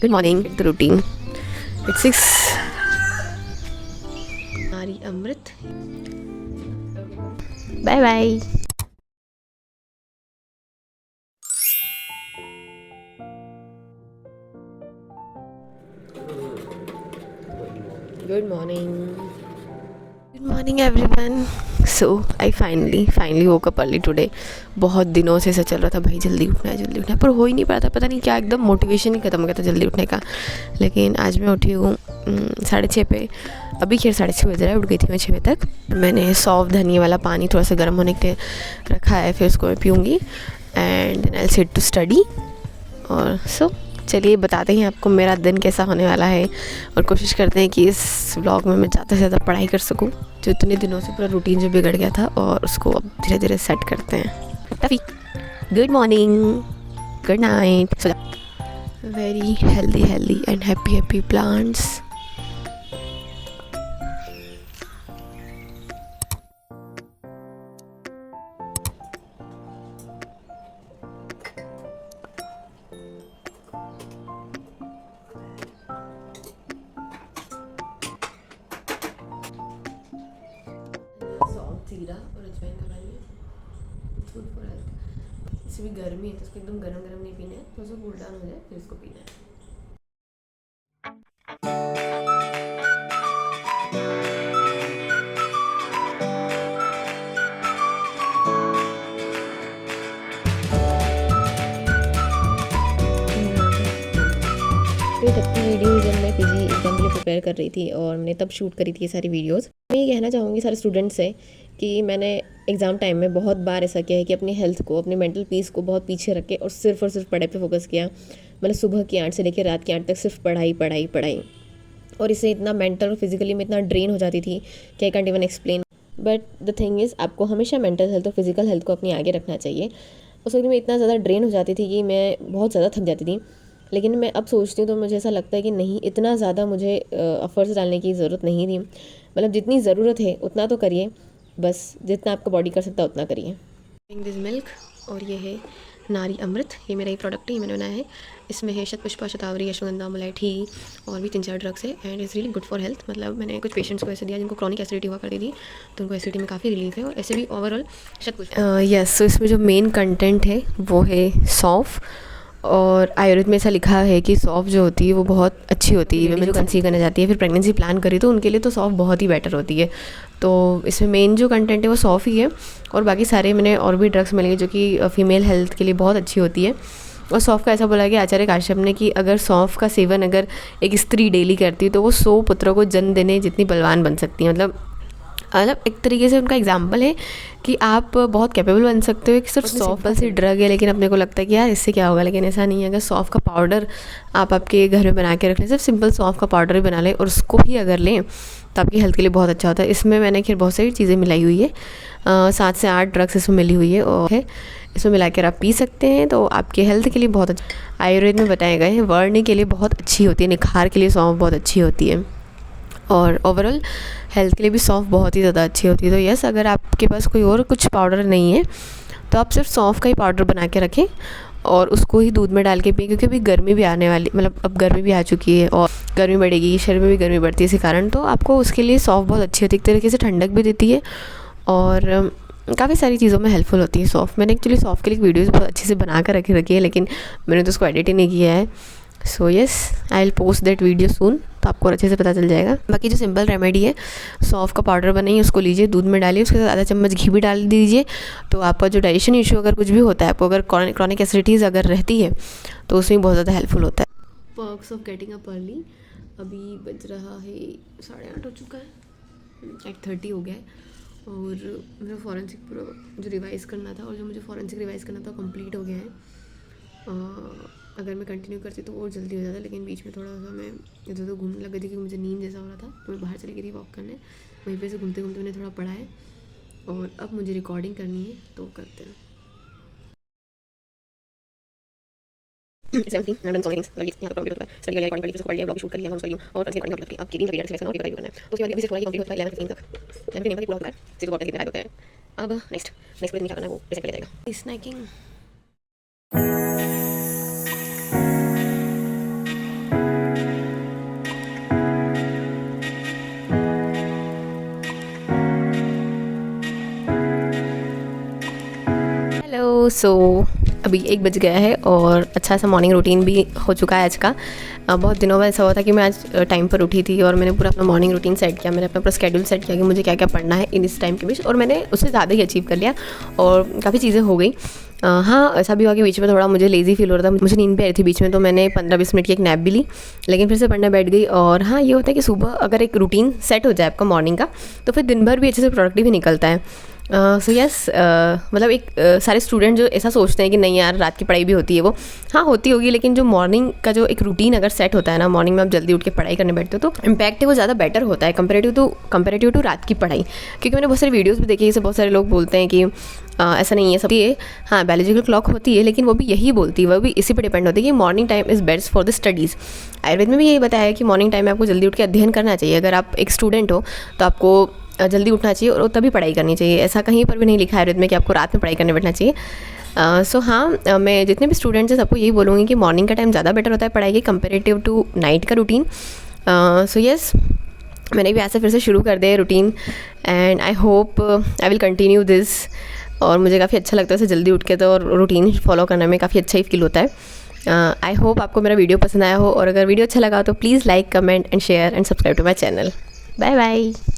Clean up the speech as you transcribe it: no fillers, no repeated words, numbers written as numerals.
Good morning. The routine. It's 6. Nari Amrit. Bye bye. Good morning. Good morning everyone. So I finally woke up early today. बहुत दिनों से ऐसा चल रहा था भाई जल्दी उठना है पर हो ही नहीं पा रहा था, पता नहीं क्या एकदम मोटिवेशन ही ख़त्म हो गया था जल्दी उठने का। लेकिन आज मैं उठी हूँ 6:30 पे। अभी खैर 6:30 बज रहा है, उठ गई थी मैं 6 बजे तक। मैंने सौंफ धनिया वाला पानी थोड़ा सा गर्म होने के लिए रखा है, फिर उसको मैं पीऊँगी and then I will sit to study. और सो चलिए बताते हैं आपको मेरा दिन कैसा होने वाला है और कोशिश करते हैं कि इस व्लॉग में मैं ज़्यादा से ज़्यादा पढ़ाई कर सकूं, जो इतने दिनों से पूरा रूटीन जो बिगड़ गया था, और उसको अब धीरे धीरे सेट करते हैं। तभी good morning, good night. So very healthy and happy plants. जीरा और अजवाइन का पानी गुड फॉर हेल्थ। इससे भी गर्मी है तो इसको एकदम गरम गरम नहीं पीना है, तो उसको कूल डाउन हो जाए फिर इसको पीना है। तो तब की वीडियो जब मैं पीजी एग्जाम के लिए प्रिपेयर कर रही थी और मैंने तब शूट करी थी ये सारी वीडियोस। मैं ये कहना चाहूँगी सारे स्टूडेंट्स से कि मैंने एग्ज़ाम टाइम में बहुत बार ऐसा किया है कि अपनी हेल्थ को, अपनी मेंटल पीस को बहुत पीछे रख के और सिर्फ पढ़ाई पे फोकस किया। मतलब सुबह की 8 से लेकर रात की 8 तक सिर्फ पढ़ाई, और इससे इतना मेंटल और फिजिकली में इतना ड्रेन हो जाती थी कि I can't even explain. But the thing is, आपको हमेशा मेंटल हेल्थ और फिजिकल हेल्थ को अपनी आगे रखना चाहिए। उस वक्त में इतना ज़्यादा ड्रेन हो जाती थी कि मैं बहुत ज़्यादा थक जाती थी। लेकिन मैं अब सोचती हूँ तो मुझे ऐसा लगता है कि नहीं, इतना ज़्यादा मुझे एफर्ट्स डालने की ज़रूरत नहीं थी। मतलब जितनी ज़रूरत है उतना तो करिए, बस जितना आपका बॉडी कर सकता है उतना करिए। दिस मिल्क, और ये है नारी अमृत, ये मेरा ही प्रोडक्ट है, ये मैंने बनाया है। इसमें है शतपुष्पा, शतावरी, अश्वगंधा, मुलैठी और भी 3-4 ड्रग्स है and is really good for health. मतलब मैंने कुछ पेशेंट्स को ऐसे दिया जिनको क्रॉनिक एसिडिटी हुआ करती थी, तो उनको एसिडिटी में काफ़ी रिलीफ है। और ऐसे भी ओवरऑल शतपुष्पा यस। तो इसमें जो मेन कंटेंट है वो है सौंफ, और आयुर्वेद में ऐसा लिखा है कि सौंफ जो होती है वो बहुत अच्छी होती है। मैं जो कंसीव करना चाहती है फिर प्रेगनेंसी प्लान करी तो उनके लिए तो सौंफ बहुत ही बेटर होती है। तो इसमें मेन जो कंटेंट है वो सौंफ ही है, और बाकी सारे मैंने और भी ड्रग्स मिलेंगे जो कि फीमेल हेल्थ के लिए बहुत अच्छी होती है। और सौंफ का ऐसा बोला गया आचार्य काश्यप ने कि अगर सौंफ का सेवन अगर एक स्त्री डेली करती है तो वो 100 पुत्रों को जन्म देने जितनी बलवान बन सकती है। मतलब एक तरीके से उनका एग्जाम्पल है कि आप बहुत कैपेबल बन सकते हो। कि सिर्फ सौंफ से ड्रग है, लेकिन अपने को लगता है कि यार इससे क्या होगा, लेकिन ऐसा नहीं है। अगर सौंफ का पाउडर आप आपके घर में बना के रख लें, सिर्फ सिंपल सौंफ का पाउडर भी बना लें और उसको भी अगर लें तो आपकी हेल्थ के लिए बहुत अच्छा होता है। इसमें मैंने खैर बहुत सारी चीज़ें मिलाई हुई है, 7 से 8 ड्रग्स इसमें मिली हुई है और है, इसमें मिलाकर आप पी सकते हैं, तो आपके हेल्थ के लिए बहुत अच्छा। आयुर्वेद में बताए गए हैं वर्णी के लिए बहुत अच्छी होती है, निखार के लिए सौंफ बहुत अच्छी होती है, और ओवरऑल हेल्थ के लिए भी सौंफ बहुत ही ज़्यादा अच्छी होती है। तो यस, अगर आपके पास कोई और कुछ पाउडर नहीं है तो आप सिर्फ सौंफ का ही पाउडर बना के रखें और उसको ही दूध में डाल के पिए, क्योंकि अभी गर्मी भी आने वाली, मतलब अब गर्मी भी आ चुकी है और गर्मी बढ़ेगी, शरीर में भी गर्मी बढ़ती है इसी कारण। तो आपको उसके लिए सौंफ बहुत अच्छी होती है, एक तरीके से ठंडक भी देती है और काफ़ी सारी चीज़ों में हेल्पफुल होती है सौंफ। मैंने एक्चुअली सौंफ के लिए वीडियोज़ बहुत अच्छे से बना कर रखी है, लेकिन मैंने तो उसको एडिट ही नहीं किया है। So yes, I will post that video सून, तो आपको अच्छे से पता चल जाएगा। बाकी जो सिंपल रेमेडी है, सौंफ का पाउडर बनाइए, उसको लीजिए, दूध में डालिए, उसके साथ आधा चम्मच घी भी डाल दीजिए। तो आपका जो डाइजेशन इशू अगर कुछ भी होता है, आपको अगर क्रॉनिक एसिडिटीज़ अगर रहती है तो उसमें बहुत ज़्यादा हेल्पफुल होता है। Perks of getting up early. अभी बज रहा है 8:30 हो चुका है, 8:30 हो गया है, और मेरा फॉरेंसिक पूरा जो रिवाइज़ करना था और जो मुझे फॉरेंसिक रिवाइज़ करना था कंप्लीट हो गया है। अगर मैं कंटिन्यू करती तो और जल्दी हो जाता, लेकिन बीच में थोड़ा सा मैं इधर उधर घूमने लग गई थी क्योंकि मुझे नींद जैसा हो रहा था, तो मैं बाहर चली गई थी वॉक करने। वहीं पे से घूमते घूमते मैंने थोड़ा पढ़ा है और अब मुझे रिकॉर्डिंग करनी है, तो करते हैं। 17 मैंने सॉरी यहाँ तो प्रॉब्लम होता है, स्टडी वाली रिकॉर्डिंग कर ली, उसको पढ़ लिया, ब्लॉग शूट कर लिया, उसको और उसके रिकॉर्डिंग अपलोड की। अब की 3 वीडियो सिलेक्ट करना और रिवाइज करना है, तो उसके बाद अभी से थोड़ा कंप्लीट होता है 11:15 तक, 11:15 तक पूरा होता है, 6 को कितने होता है। अब नेक्स्ट पूरे दिन क्या करना है वो डिसाइड कर जाएगा। स्नैकिंग सो अभी 1 बज गया है और अच्छा सा मॉर्निंग रूटीन भी हो चुका है आज का। बहुत दिनों बाद ऐसा हुआ था कि मैं आज टाइम पर उठी थी और मैंने पूरा अपना मॉर्निंग रूटीन सेट किया। मैंने अपना पूरा स्केड्यूल सेट किया कि मुझे क्या क्या पढ़ना है इन इस टाइम के बीच, और मैंने उससे ज़्यादा ही अचीव कर लिया और काफ़ी चीज़ें हो गई। हाँ, ऐसा भी हुआ कि बीच में थोड़ा मुझे लेज़ी फील हो रहा था, मुझे नींद भी आ रही थी बीच में, तो मैंने 15-20 मिनट की एक नैप भी ली, लेकिन फिर से पढ़ने बैठ गई। और हाँ, ये होता है कि सुबह अगर एक रूटीन सेट हो जाए आपका मॉर्निंग का, तो फिर दिन भर भी अच्छे से प्रोडक्टिव ही निकलता है। सो यस, मतलब एक सारे स्टूडेंट जो ऐसा सोचते हैं कि नहीं यार रात की पढ़ाई भी होती है, वो हाँ होती होगी, लेकिन जो मॉर्निंग का जो एक रूटीन अगर सेट होता है ना, मॉर्निंग में आप जल्दी उठ के पढ़ाई करने बैठते हो, तो इम्पैक्ट है वो ज़्यादा बेटर होता है कंपेरेटिव टू रात की पढ़ाई। क्योंकि मैंने बहुत सारी वीडियोज़ भी देखी, जैसे बहुत सारे लोग बोलते हैं कि ऐसा नहीं है सब ये, हाँ बायोलॉजिकल क्लॉक होती है, लेकिन वो भी यही बोलती है, वो भी इसी पर डिपेंड होती है कि morning time is best for the studies. Ayurveda में भी यही बताया है कि मॉर्निंग टाइम में आपको जल्दी उठ के अध्ययन करना चाहिए। अगर आप एक स्टूडेंट हो तो आपको जल्दी उठना चाहिए और तभी पढ़ाई करनी चाहिए। ऐसा कहीं पर भी नहीं लिखा है आयुर्वेद में कि आपको रात में पढ़ाई करने बैठना चाहिए। सो हाँ, मैं जितने भी स्टूडेंट्स हैं सबको यही बोलूँगी कि मॉर्निंग का टाइम ज़्यादा बेटर होता है पढ़ाई के कंपेरेटिव टू नाइट का रूटीन। सो यस, मैंने भी ऐसे फिर से शुरू कर दिया routine and I hope I will continue this. और मुझे काफ़ी अच्छा लगता है ऐसे जल्दी उठ के, तो और रूटीन फॉलो करने में काफ़ी अच्छा ही फील होता है। आई होप आपको मेरा वीडियो पसंद आया हो, और अगर वीडियो अच्छा लगा तो please like, comment and share and subscribe to my channel. Bye bye.